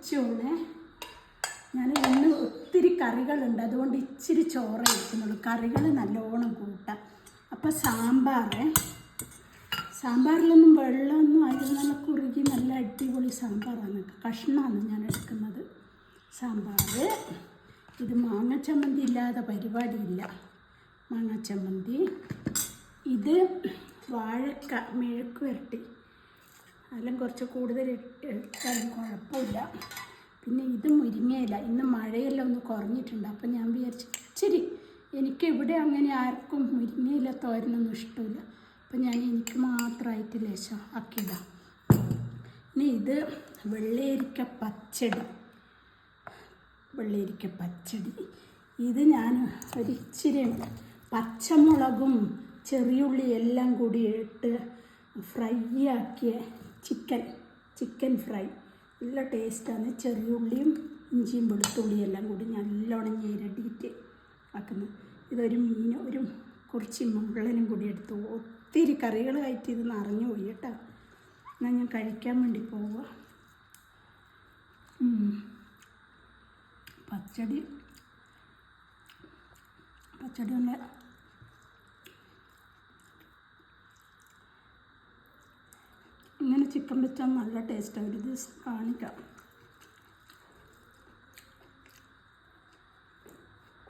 ഉച്ചയൂണ്. ഞാൻ ഇന്ന് ഒത്തിരി കറികളുണ്ട്, അതുകൊണ്ട് ഇച്ചിരി ചോറ് കഴിക്കുന്നുള്ളൂ. കറികൾ നല്ലോണം കൂട്ടാം. അപ്പോൾ സാമ്പാറിലൊന്നും വെള്ളമൊന്നും ആയിരുന്നു, നല്ല കുറുകി നല്ല അടിപൊളി സാമ്പാറാണ്. കഷ്ണമാണ് ഞാൻ എടുക്കുന്നത് സാമ്പാർ. ഇത് മാങ്ങച്ചമ്മന്തി ഇല്ലാതെ പരിപാടിയില്ല. മാങ്ങച്ചമ്മന്തി. ഇത് വാഴക്ക മെഴുക്ക് വരട്ടി, അതെല്ലാം കുറച്ച് കൂടുതൽ ഇട്ടാലും കുഴപ്പമില്ല. പിന്നെ ഇത് മുരിങ്ങയില. ഇന്ന് മഴയെല്ലാം ഒന്ന് കുറഞ്ഞിട്ടുണ്ട്, അപ്പം ഞാൻ വിചാരിച്ചു ഇച്ചിരി, എനിക്ക് ഇവിടെ അങ്ങനെ ആർക്കും മുരിങ്ങയില തോരനൊന്നും ഇഷ്ടമില്ല. അപ്പം ഞാൻ എനിക്ക് മാത്രമായിട്ട് ലേശം ആക്കിയിടാം. ഇനി ഇത് വെള്ളരിക്ക പച്ചടി. ഇത് ഞാൻ ഒരിച്ചിരി പച്ചമുളകും ചെറിയുള്ളി എല്ലാം കൂടി ഇട്ട് ഫ്രൈ ആക്കിയ ചിക്കൻ ഫ്രൈ. നല്ല ടേസ്റ്റാണ്. ചെറിയുള്ളിയും ഇഞ്ചിയും വെളുത്തുള്ളിയും എല്ലാം കൂടി നല്ലോണം ഞെരടിയിട്ട് ആക്കുന്നത്. ഇതൊരു മീൻ, ഒരു കുറച്ച് മുള്ളനും കൂടി എടുത്തു. ഒത്തിരി കറികളായിട്ട് ഇത് നിറഞ്ഞു പോയി കേട്ടോ. എന്നാൽ ഞാൻ കഴിക്കാൻ വേണ്ടി പോവുക. പച്ചടി ഒന്ന് ഇങ്ങനെ ചിക്കൻ വെച്ചാൽ നല്ല ടേസ്റ്റാണ്. ഒരു ദിവസം കാണിക്കാം.